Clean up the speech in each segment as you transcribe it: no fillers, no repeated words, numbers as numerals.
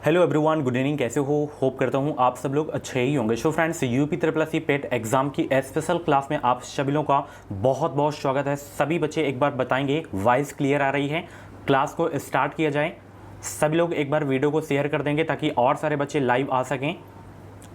Hello everyone, good evening. कैसे हो? Hope करता हूँ आप सब लोग अच्छे ही होंगे। So friends, UP triple C PET exam की स्पेशल क्लास में आप सभी लोगों का बहुत बहुत स्वागत है। सभी बच्चे एक बार बताएंगे वॉइस क्लियर आ रही है? क्लास को स्टार्ट किया जाए। सभी लोग एक बार वीडियो को शेयर कर देंगे ताकि और सारे बच्चे लाइव आ सकें।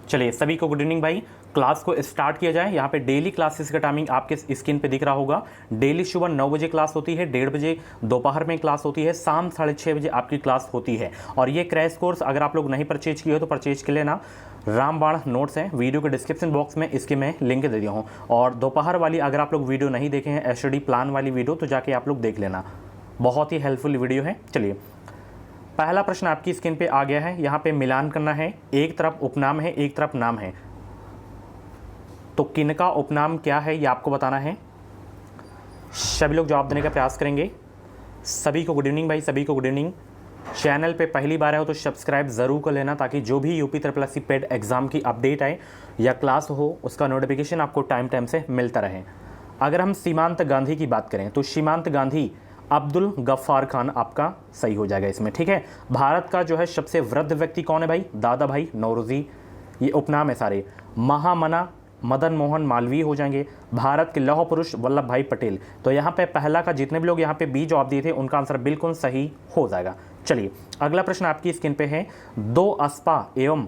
चलिए, सभी को गुड इवनिंग भाई। क्लास को स्टार्ट किया जाए। यहाँ पे डेली क्लासेस का टाइमिंग आपके स्क्रीन पे दिख रहा होगा। डेली सुबह 9 बजे क्लास होती है, 1:30 बजे दोपहर में क्लास होती है, शाम 6:30 बजे आपकी क्लास होती है। और ये क्रैश कोर्स अगर आप लोग नहीं परचेज किए हो तो परचेज कर लेना। रामबाण नोट्स हैं, वीडियो के डिस्क्रिप्शन बॉक्स में इसके मैं लिंक दे दिया हूँ। और दोपहर वाली अगर आप लोग वीडियो नहीं देखे हैं, स्टडी प्लान वाली वीडियो, तो जाके आप लोग देख लेना। बहुत ही हेल्पफुल वीडियो है। चलिए, पहला प्रश्न आपकी स्क्रीन पे आ गया है। यहाँ पे मिलान करना है। एक तरफ उपनाम है, एक तरफ नाम है, तो किनका उपनाम क्या है ये आपको बताना है। सभी लोग जवाब देने का प्रयास करेंगे। सभी को गुड इवनिंग भाई, सभी को गुड इवनिंग। चैनल पे पहली बार है तो सब्सक्राइब ज़रूर कर लेना ताकि जो भी UP triple S C PET exam की अपडेट आए या क्लास हो उसका नोटिफिकेशन आपको टाइम टाइम से मिलता रहे। अगर हम सीमांत गांधी की बात करें तो सीमांत गांधी अब्दुल गफ्फार खान आपका सही हो जाएगा इसमें, ठीक है। भारत का जो है सबसे वृद्ध व्यक्ति कौन है भाई? दादा भाई नौरोजी। ये उपनाम है सारे। महामना मदन मोहन मालवीय हो जाएंगे। भारत के लौह पुरुष वल्लभ भाई पटेल। तो यहाँ पे पहला का जितने भी लोग यहाँ पे बी जवाब दिए थे उनका आंसर बिल्कुल सही हो जाएगा। चलिए, अगला प्रश्न आपकी स्क्रीन पे है। 2 अस्पा एवं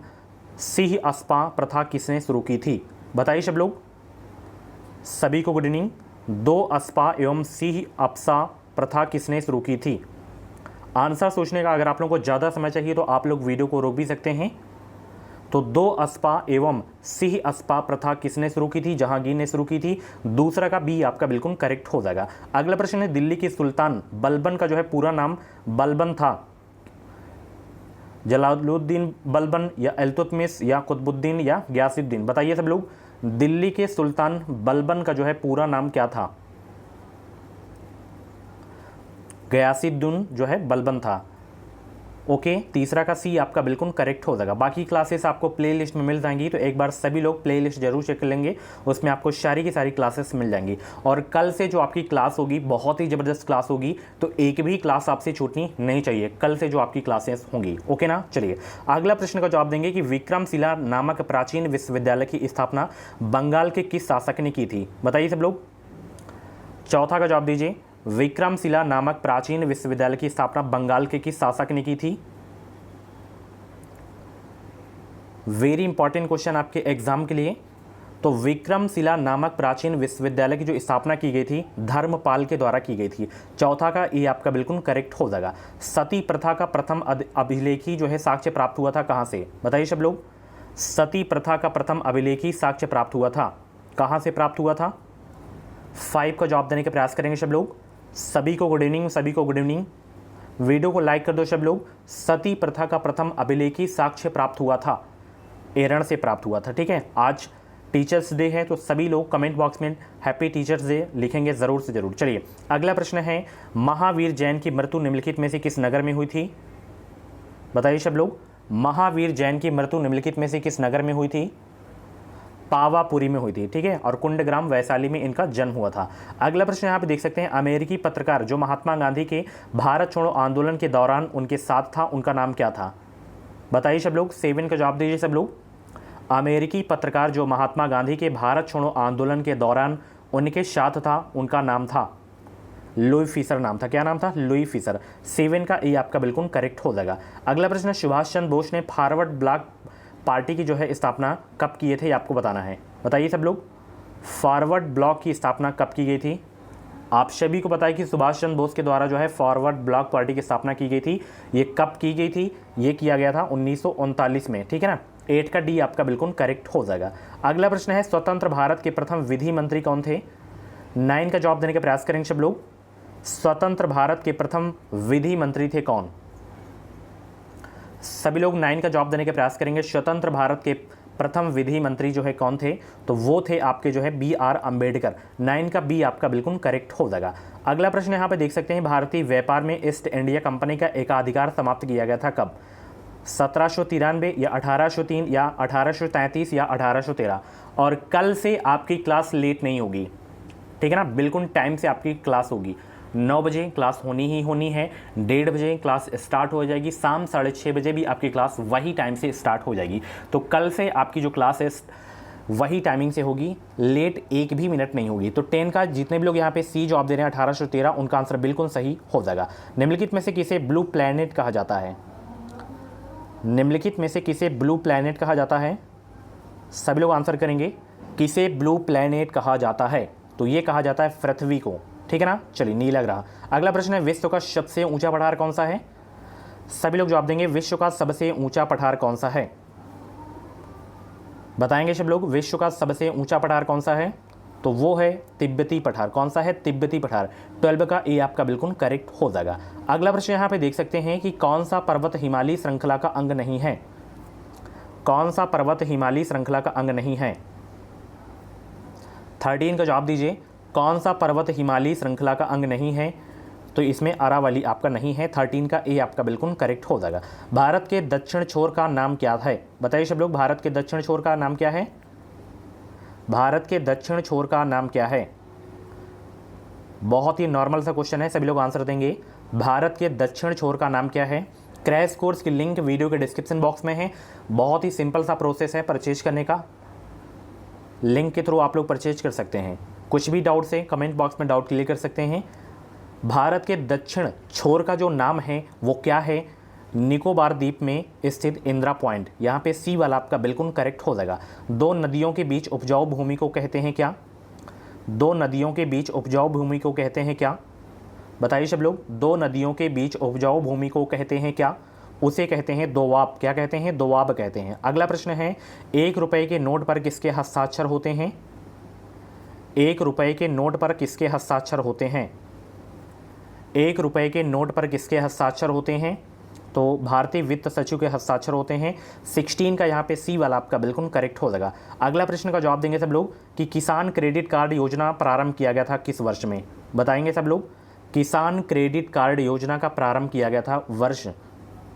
सिंह अस्पा प्रथा किसने शुरू की थी? बताइए सब लोग। सभी को गुड इवनिंग। 2 अस्पा एवं सिंह अपसा प्रथा किसने शुरू की थी? आंसर सोचने का अगर आप लोगों को ज़्यादा समय चाहिए तो आप लोग वीडियो को रोक भी सकते हैं। तो 2 अस्पा एवं सिंह अस्पा प्रथा किसने शुरू की थी? जहांगीर ने शुरू की थी। दूसरा का बी आपका बिल्कुल करेक्ट हो जाएगा। अगला प्रश्न है, दिल्ली के सुल्तान बलबन का जो है पूरा नाम बलबन था। जलालुद्दीन बलबन या इल्तुतमिश या कुतुबुद्दीन या गयासुद्दीन? बताइए सब लोग। दिल्ली के सुल्तान बलबन का जो है पूरा नाम क्या था? गयासुद्दीन जो है बलबन था। ओके, तीसरा का सी आपका बिल्कुल करेक्ट हो जाएगा। बाकी क्लासेस आपको प्लेलिस्ट में मिल जाएंगी, तो एक बार सभी लोग प्लेलिस्ट जरूर चेक कर लेंगे। उसमें आपको सारी की सारी क्लासेस मिल जाएंगी। और कल से जो आपकी क्लास होगी बहुत ही ज़बरदस्त क्लास होगी, तो एक भी क्लास आपसे छूटनी नहीं चाहिए कल से जो आपकी क्लासेस होंगी। ओके ना? चलिए, अगला प्रश्न का जवाब देंगे कि विक्रमशिला नामक प्राचीन विश्वविद्यालय की स्थापना बंगाल के किस शासक ने की थी? बताइए सब लोग। चौथा का जवाब दीजिए। विक्रमशिला नामक प्राचीन विश्वविद्यालय की स्थापना बंगाल के किस शासक ने की थी? वेरी इंपॉर्टेंट क्वेश्चन आपके एग्जाम के लिए। तो विक्रमशिला नामक प्राचीन विश्वविद्यालय की जो स्थापना की गई थी धर्मपाल के द्वारा की गई थी। चौथा का ये आपका बिल्कुल करेक्ट हो जाएगा। सती प्रथा का प्रथम अभिलेखी जो है साक्ष्य प्राप्त हुआ था कहां से? बताइए सब लोग। सती प्रथा का प्रथम अभिलेखी साक्ष्य प्राप्त हुआ था, कहां से प्राप्त हुआ था? 5 का जवाब देने का प्रयास करेंगे सब लोग। सभी को गुड इवनिंग, सभी को गुड इवनिंग। वीडियो को लाइक कर दो सब लोग। सती प्रथा का प्रथम अभिलेखी साक्ष्य प्राप्त हुआ था, एरण से प्राप्त हुआ था, ठीक है। आज टीचर्स डे है तो सभी लोग कमेंट बॉक्स में हैप्पी टीचर्स डे लिखेंगे ज़रूर से ज़रूर। चलिए, अगला प्रश्न है, महावीर जैन की मृत्यु निम्नलिखित में से किस नगर में हुई थी? बताइए सब लोग। महावीर जैन की मृत्यु निम्नलिखित में से किस नगर में हुई थी? पावापुरी में हुई थी, ठीक है। और कुंडग्राम वैशाली में इनका जन्म हुआ था। अगला प्रश्न यहाँ पे देख सकते हैं, अमेरिकी पत्रकार जो महात्मा गांधी के भारत छोड़ो आंदोलन के दौरान उनके साथ था, उनका नाम क्या था? बताइए सब लोग। 7 का जवाब दीजिए सब लोग। अमेरिकी पत्रकार जो महात्मा गांधी के भारत छोड़ो आंदोलन के दौरान उनके साथ था, उनका नाम था लुई फिशर नाम था। क्या नाम था? Louis Fischer. 7 का ये आपका बिल्कुल करेक्ट हो जाएगा। अगला प्रश्न, सुभाष चंद्र बोस ने फॉरवर्ड ब्लॉक पार्टी की जो है स्थापना कब किए थे, ये आपको बताना है। बताइए सब लोग। फॉरवर्ड ब्लॉक की स्थापना कब की गई थी? आप सभी को पता है कि सुभाष चंद्र बोस के द्वारा जो है फॉरवर्ड ब्लॉक पार्टी की स्थापना की गई थी। ये कब की गई थी? ये किया गया था 1939 में, ठीक है ना। 8 का डी आपका बिल्कुल करेक्ट हो जाएगा। अगला प्रश्न है, स्वतंत्र भारत के प्रथम विधि मंत्री कौन थे? 9 का जवाब देने का प्रयास करेंगे सब लोग। स्वतंत्र भारत के प्रथम विधि मंत्री थे कौन? सभी लोग 9 का जवाब देने का प्रयास करेंगे। स्वतंत्र भारत के प्रथम विधि मंत्री जो है कौन थे? तो वो थे आपके जो है BR अम्बेडकर। 9 का बी आपका बिल्कुल करेक्ट हो जाएगा। अगला प्रश्न यहाँ पे देख सकते हैं, भारतीय व्यापार में ईस्ट इंडिया कंपनी का एकाधिकार समाप्त किया गया था कब? 1793 या 1803 या 1833 या 1813? और कल से आपकी क्लास लेट नहीं होगी, ठीक है ना। बिल्कुल टाइम से आपकी क्लास होगी। 9 बजे क्लास होनी ही होनी है, 1:30 बजे क्लास स्टार्ट हो जाएगी, शाम 6:30 बजे भी आपकी क्लास वही टाइम से स्टार्ट हो जाएगी। तो कल से आपकी जो क्लास है वही टाइमिंग से होगी, लेट एक भी मिनट नहीं होगी। तो 10 का जितने भी लोग यहाँ पे सी जवाब दे रहे हैं 1813, उनका आंसर बिल्कुल सही हो जाएगा। निम्नलिखित में से किसे ब्लू प्लैनेट कहा जाता है? निम्नलिखित में से किसे ब्लू प्लैनेट कहा जाता है? सभी लोग आंसर करेंगे, किसे ब्लू प्लैनेट कहा जाता है? तो ये कहा जाता है पृथ्वी को, ठीक है ना। चलिए नीला ग्रह। अगला प्रश्न है, विश्व का सबसे ऊंचा पठार कौन सा है? सभी लोग जवाब देंगे, विश्व का सबसे ऊंचा पठार कौन सा है? बताएंगे सब लोग, विश्व का सबसे ऊंचा पठार कौन सा है? तो वो है तिब्बती पठार। कौन सा है? तिब्बती पठार। 12 का ए आपका बिल्कुल करेक्ट हो जाएगा। अगला प्रश्न यहाँ पे देख सकते हैं कि कौन सा पर्वत हिमालय श्रृंखला का अंग नहीं है? कौन सा पर्वत हिमालय श्रृंखला का अंग नहीं है? 13 का जवाब दीजिए, कौन सा पर्वत हिमालय श्रृंखला का अंग नहीं है? तो इसमें अरावली आपका नहीं है। 13 का ए आपका बिल्कुल करेक्ट हो जाएगा। भारत के दक्षिण छोर का नाम क्या है? बताइए सब लोग, भारत के दक्षिण छोर का नाम क्या है? भारत के दक्षिण छोर का नाम क्या है? बहुत ही नॉर्मल सा क्वेश्चन है, सभी लोग आंसर देंगे। भारत के दक्षिण छोर का नाम क्या है? क्रैश कोर्स की लिंक वीडियो के डिस्क्रिप्शन बॉक्स में है। बहुत ही सिंपल सा प्रोसेस है परचेज करने का, लिंक के थ्रू आप लोग परचेज कर सकते हैं। कुछ भी डाउट से कमेंट बॉक्स में डाउट क्लियर कर सकते हैं। भारत के दक्षिण छोर का जो नाम है वो क्या है? निकोबार द्वीप में स्थित इंदिरा पॉइंट। यहाँ पे सी वाला आपका बिल्कुल करेक्ट हो जाएगा। दो नदियों के बीच उपजाऊ भूमि को कहते हैं क्या? दो नदियों के बीच उपजाऊ भूमि को कहते हैं क्या? बताइए सब लोग, दो नदियों के बीच उपजाऊ भूमि को कहते हैं क्या? उसे कहते हैं दोआब। क्या कहते हैं? दोआब कहते हैं। अगला प्रश्न है, 1 रुपए के नोट पर किसके हस्ताक्षर होते हैं? 1 रुपए के नोट पर किसके हस्ताक्षर होते हैं? 1 रुपए के नोट पर किसके हस्ताक्षर होते हैं? तो भारतीय वित्त सचिव के हस्ताक्षर होते हैं। 16 का यहाँ पे सी वाला आपका बिल्कुल करेक्ट हो जाएगा। अगला प्रश्न का जवाब देंगे सब लोग कि किसान क्रेडिट कार्ड योजना प्रारंभ किया गया था किस वर्ष में? बताएंगे सब लोग, किसान क्रेडिट कार्ड योजना का प्रारंभ किया गया था वर्ष,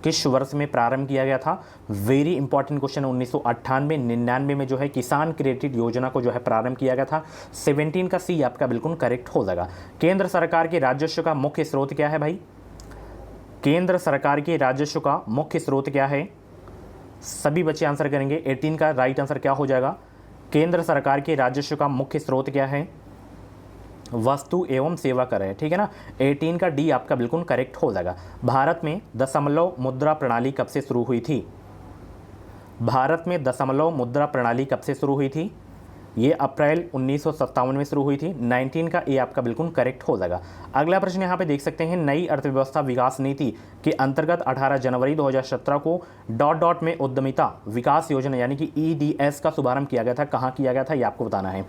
किस वर्ष में प्रारंभ किया गया था? वेरी इंपॉर्टेंट क्वेश्चन है। 1998 99 में जो है किसान क्रेडिट योजना को जो है प्रारंभ किया गया था। 17 का सी आपका बिल्कुल करेक्ट हो जाएगा। केंद्र सरकार के राजस्व का मुख्य स्रोत क्या है भाई? केंद्र सरकार के राजस्व का मुख्य स्रोत क्या है? सभी बच्चे आंसर करेंगे। 18 का राइट आंसर क्या हो जाएगा? केंद्र सरकार के राजस्व का मुख्य स्रोत क्या है? वस्तु एवं सेवा कर है, ठीक है ना। 18 का डी आपका बिल्कुल करेक्ट हो जाएगा। भारत में दशमलव मुद्रा प्रणाली कब से शुरू हुई थी? भारत में दशमलव मुद्रा प्रणाली कब से शुरू हुई थी? ये अप्रैल 1957 में शुरू हुई थी। 19 का ए आपका बिल्कुल करेक्ट हो जाएगा। अगला प्रश्न यहाँ पे देख सकते हैं, नई अर्थव्यवस्था विकास नीति के अंतर्गत 18 जनवरी 2017 को डॉट में उद्यमिता विकास योजना यानी कि EDS का शुभारंभ किया गया था। कहाँ किया गया था ये आपको बताना है।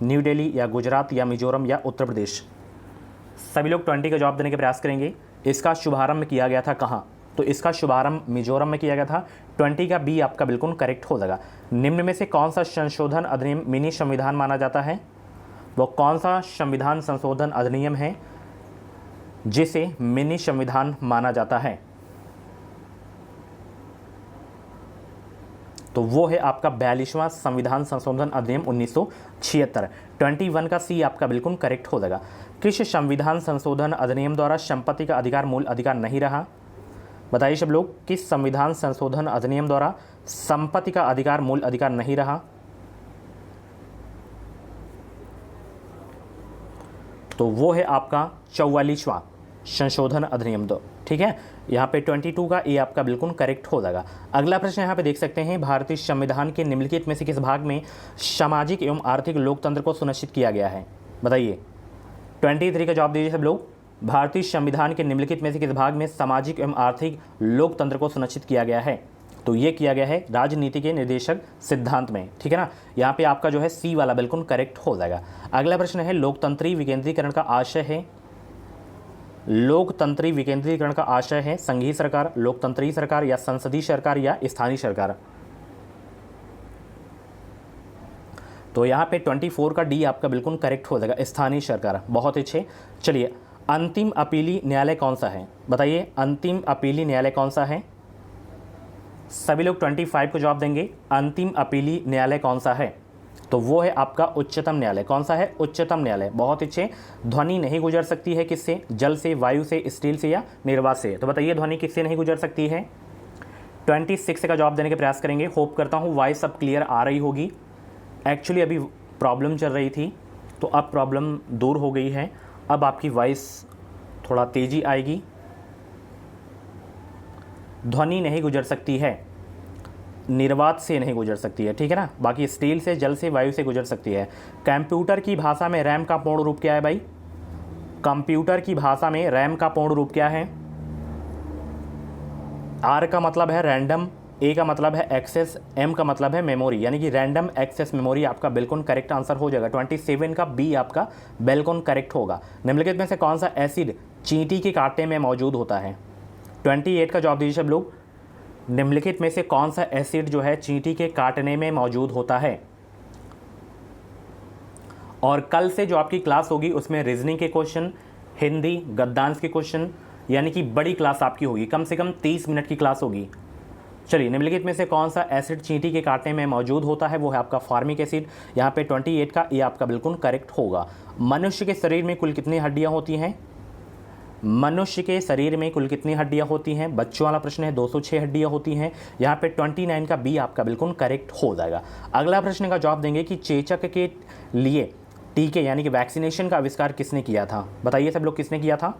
न्यू दिल्ली या गुजरात या मिजोरम या उत्तर प्रदेश? सभी लोग 20 का जवाब देने का प्रयास करेंगे। इसका शुभारंभ किया गया था कहाँ? तो इसका शुभारंभ मिजोरम में किया गया था। 20 का बी आपका बिल्कुल करेक्ट हो जाएगा। निम्न में से कौन सा संशोधन अधिनियम मिनी संविधान माना जाता है? वो कौन सा संविधान संशोधन अधिनियम है जिसे मिनी संविधान माना जाता है? तो वो है आपका 42वां संविधान संशोधन अधिनियम 1976। 21 का सी आपका बिल्कुल करेक्ट हो जाएगा। किस संविधान संशोधन अधिनियम द्वारा संपत्ति का अधिकार मूल अधिकार नहीं रहा? बताइए सब लोग, किस संविधान संशोधन अधिनियम द्वारा संपत्ति का अधिकार मूल अधिकार नहीं रहा? तो वो है आपका 44वां संशोधन अधिनियम दो, ठीक है। यहाँ पे 22 का ए आपका बिल्कुल करेक्ट हो जाएगा। अगला प्रश्न यहाँ पे देख सकते हैं, भारतीय संविधान के निम्नलिखित में से किस भाग में सामाजिक एवं आर्थिक लोकतंत्र को सुनिश्चित किया गया है? बताइए। 23 का जवाब दीजिए सब लोग। भारतीय संविधान के निम्नलिखित में से किस भाग में सामाजिक एवं आर्थिक लोकतंत्र को सुनिश्चित किया गया है? तो ये किया गया है राजनीति के निर्देशक सिद्धांत में, ठीक है ना। यहाँ पे आपका जो है सी वाला बिल्कुल करेक्ट हो जाएगा। अगला प्रश्न है, लोकतंत्री विकेंद्रीकरण का आशय है, लोकतंत्री विकेंद्रीकरण का आशय है संघीय सरकार, लोकतंत्री सरकार या संसदीय सरकार या स्थानीय सरकार? तो यहाँ पे 24 का डी आपका बिल्कुल करेक्ट हो जाएगा, स्थानीय सरकार। बहुत अच्छे। चलिए, अंतिम अपीली न्यायालय कौन सा है? बताइए, अंतिम अपीली न्यायालय कौन सा है? सभी लोग 25 को जवाब देंगे। अंतिम अपीली न्यायालय कौन सा है? तो वो है आपका उच्चतम न्यायालय। कौन सा है? उच्चतम न्यायालय। बहुत अच्छे। ध्वनि नहीं गुजर सकती है किससे? जल से, वायु से, स्टील से या निर्वात से। तो बताइए ध्वनि किससे नहीं गुजर सकती है? 26 का जवाब देने के प्रयास करेंगे। होप करता हूँ वॉइस सब क्लियर आ रही होगी। एक्चुअली अभी प्रॉब्लम चल रही थी तो अब प्रॉब्लम दूर हो गई है। अब आपकी वॉइस थोड़ा तेजी आएगी। ध्वनि नहीं गुजर सकती है, निर्वात से नहीं गुजर सकती है, ठीक है ना। बाकी स्टील से, जल से, वायु से गुजर सकती है। कंप्यूटर की भाषा में रैम का पूर्ण रूप क्या है भाई? कंप्यूटर की भाषा में रैम का पूर्ण रूप क्या है? आर का मतलब है रैंडम, ए का मतलब है एक्सेस, एम का मतलब है मेमोरी, यानी कि रैंडम एक्सेस मेमोरी आपका बिल्कुल करेक्ट आंसर हो जाएगा। 27 का बी आपका बिल्कुल करेक्ट होगा। निम्नलिखित में से कौन सा एसिड चींटी के कांटे में मौजूद होता है? 28 का जवाब दीजिए सब लोग। निम्नलिखित में से कौन सा एसिड जो है चींटी के काटने में मौजूद होता है? और कल से जो आपकी क्लास होगी उसमें रीजनिंग के क्वेश्चन, हिंदी, गद्यांश के क्वेश्चन, यानी कि बड़ी क्लास आपकी होगी, कम से कम 30 मिनट की क्लास होगी। चलिए, निम्नलिखित में से कौन सा एसिड चींटी के काटने में मौजूद होता है? वो है आपका फार्मिक एसिड। यहाँ पे 28 का ये आपका बिल्कुल करेक्ट होगा। मनुष्य के शरीर में कुल कितनी हड्डियाँ होती हैं? मनुष्य के शरीर में कुल कितनी हड्डियाँ होती हैं? बच्चों वाला प्रश्न है। 206 हड्डियाँ होती हैं। यहाँ पे 29 का बी आपका बिल्कुल करेक्ट हो जाएगा। अगला प्रश्न का जवाब देंगे कि चेचक के लिए टीके यानी कि वैक्सीनेशन का आविष्कार किसने किया था? बताइए सब लोग, किसने किया था?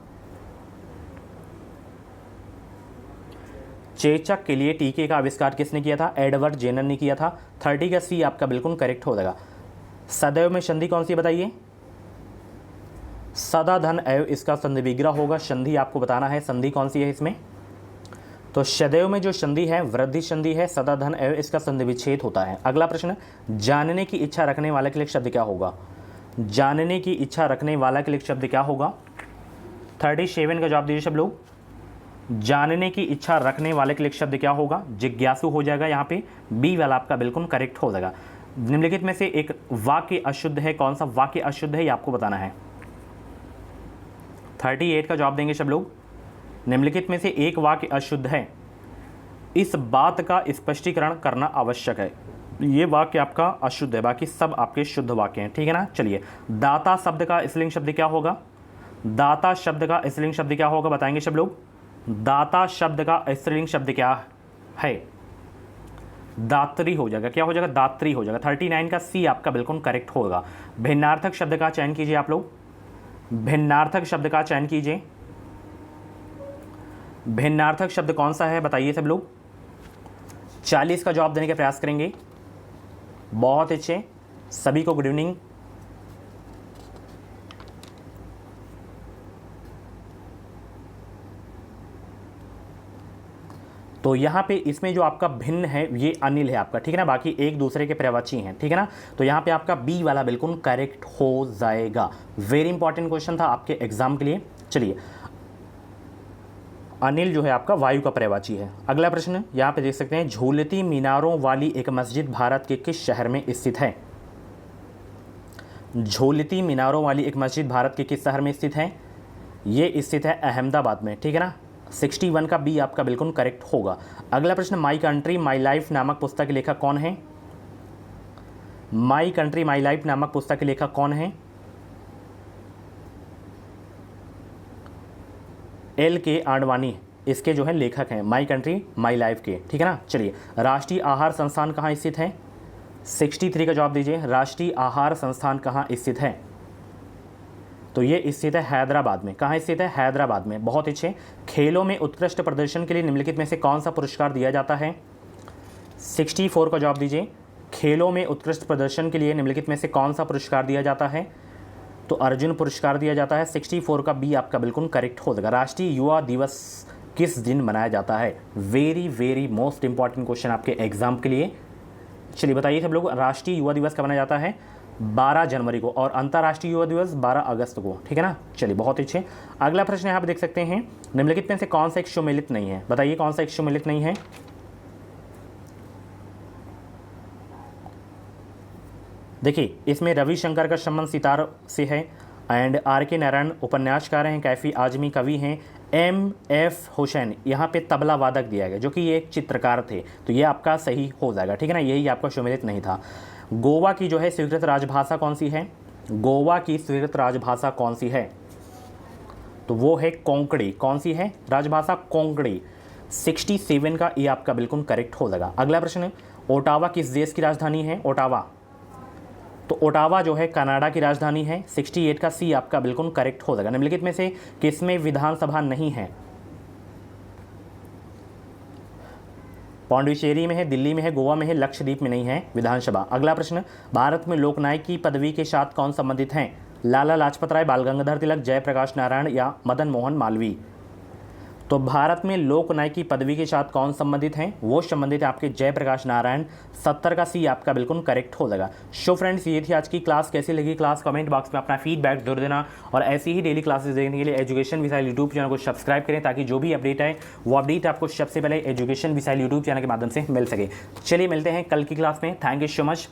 चेचक के लिए टीके का आविष्कार किसने किया था? एडवर्ड जेनर ने किया था। 30 का सी आपका बिल्कुल करेक्ट हो जाएगा। सदैव में संधि कौन सी बताइए? सदा धन एव इसका संधि विग्रह होगा। संधि आपको बताना है, संधि कौन सी है इसमें? तो सदैव में जो संधि है वृद्धि संधि है। सदा धन एव इसका संधि विच्छेद होता है। अगला प्रश्न, जानने की इच्छा रखने वाले के लिए शब्द क्या होगा? जानने की इच्छा रखने वाला के लिए शब्द क्या होगा? 37 का जवाब दीजिए सब लोग। जानने की इच्छा रखने वाले के लिए शब्द क्या होगा? जिज्ञासु हो जाएगा। यहाँ पे बी वाला आपका बिल्कुल करेक्ट हो जाएगा। निम्नलिखित में से एक वाक्य अशुद्ध है। कौन सा वाक्य अशुद्ध है ये आपको बताना है। 38 का जवाब देंगे सब लोग। निम्नलिखित में से एक वाक्य अशुद्ध है, इस बात का स्पष्टीकरण करना आवश्यक है। ये वाक्य आपका अशुद्ध है, बाकी सब आपके शुद्ध वाक्य हैं, ठीक है ना। चलिए, दाता शब्द का स्त्रीलिंग शब्द क्या होगा? दाता शब्द का स्त्रीलिंग शब्द क्या होगा बताएंगे सब लोग। दाता शब्द का स्त्रीलिंग शब्द क्या है? दात्री हो जाएगा। क्या हो जाएगा? दात्री हो जाएगा। 39 का सी आपका बिल्कुल करेक्ट होगा। भिन्नार्थक शब्द का चयन कीजिए आप लोग। भिन्नार्थक शब्द का चयन कीजिए। भिन्नार्थक शब्द कौन सा है बताइए सब लोग। 40 का जवाब देने का प्रयास करेंगे। बहुत अच्छे, सभी को गुड इवनिंग। तो यहाँ पे इसमें जो आपका भिन्न है ये अनिल है आपका, ठीक है ना। बाकी एक दूसरे के पर्यायवाची हैं, ठीक है ना। तो यहाँ पे आपका बी वाला बिल्कुल करेक्ट हो जाएगा। वेरी इंपॉर्टेंट क्वेश्चन था आपके एग्जाम के लिए। चलिए, अनिल जो है आपका वायु का पर्यायवाची है। अगला प्रश्न यहाँ पे देख सकते हैं, झूलती मीनारों वाली एक मस्जिद भारत के किस शहर में स्थित है? झूलती मीनारों वाली एक मस्जिद भारत के किस शहर में स्थित है? ये स्थित है अहमदाबाद में, ठीक है ना। 61 का बी आपका बिल्कुल करेक्ट होगा। अगला प्रश्न, माई कंट्री माई लाइफ नामक पुस्तक के लेखक कौन है? माई कंट्री माई लाइफ नामक पुस्तक के लेखक कौन है? L.K. आडवाणी इसके जो है लेखक हैं, माई कंट्री माई लाइफ के, ठीक है ना। चलिए, राष्ट्रीय आहार संस्थान कहाँ स्थित है? 63 का जवाब दीजिए। राष्ट्रीय आहार संस्थान कहाँ स्थित है? तो ये स्थित है हैदराबाद में। कहाँ स्थित है? हैदराबाद में। बहुत अच्छे। खेलों में उत्कृष्ट प्रदर्शन के लिए निम्नलिखित में से कौन सा पुरस्कार दिया जाता है? 64 का जवाब दीजिए। खेलों में उत्कृष्ट प्रदर्शन के लिए निम्नलिखित में से कौन सा पुरस्कार दिया जाता है? तो अर्जुन पुरस्कार दिया जाता है। 64 का बी आपका बिल्कुल करेक्ट हो जाएगा। राष्ट्रीय युवा दिवस किस दिन मनाया जाता है? Very very most important question आपके एग्जाम के लिए। चलिए बताइए सब लोग, राष्ट्रीय युवा दिवस कब मनाया जाता है? 12 जनवरी को, और अंतर्राष्ट्रीय युवा दिवस 12 अगस्त को, ठीक है ना। चलिए, बहुत अच्छे। अगला प्रश्न यहाँ पे देख सकते हैं, निम्नलिखित में से कौन सा एक सुमेलित नहीं है? बताइए कौन सा एक सुमेलित नहीं है? देखिए, इसमें रविशंकर का संबंध सितार से है, एंड R.K. नारायण उपन्यासकार हैं, कैफी आजमी कवि हैं, M.F. हुसैन यहाँ पे तबला वादक दिया गया जो कि ये एक चित्रकार थे। तो ये आपका सही हो जाएगा, ठीक है ना। यही आपका सुमेलित नहीं था। गोवा की जो है स्वीकृत राजभाषा कौन सी है? गोवा की स्वीकृत राजभाषा कौन सी है? तो वो है कोंकणी। कौन सी है राजभाषा? कोंकणी। 67 का ये आपका बिल्कुल करेक्ट हो जाएगा। अगला प्रश्न, ओटावा किस देश की राजधानी है? ओटावा, तो ओटावा जो है कनाडा की राजधानी है। 68 का सी आपका बिल्कुल करेक्ट हो जाएगा। निम्नलिखित में से किसमें विधानसभा नहीं है? पौंडीचेरी में है, दिल्ली में है, गोवा में है, लक्षद्वीप में नहीं है विधानसभा। अगला प्रश्न, भारत में लोकनायक की पदवी के साथ कौन संबंधित हैं? लाला लाजपत राय, बाल गंगाधर तिलक, जयप्रकाश नारायण या मदन मोहन मालवीय। तो भारत में लोकनायक की पदवी के साथ कौन संबंधित हैं? वो संबंधित है आपके जयप्रकाश नारायण। 70 का सी आपका बिल्कुल करेक्ट हो जाएगा। सो फ्रेंड्स, ये थी आज की क्लास। कैसी लगी क्लास? कमेंट बॉक्स में अपना फीडबैक जरूर देना और ऐसी ही डेली क्लासेस देखने के लिए एजुकेशन विसाइल यूट्यूब चैनल को सब्सक्राइब करें ताकि जो भी अपडेट है वो अपडेट आपको सबसे पहले एजुकेशन विसाइल यूट्यूब चैनल के माध्यम से मिल सके। चलिए मिलते हैं कल की क्लास में। Thank you so much.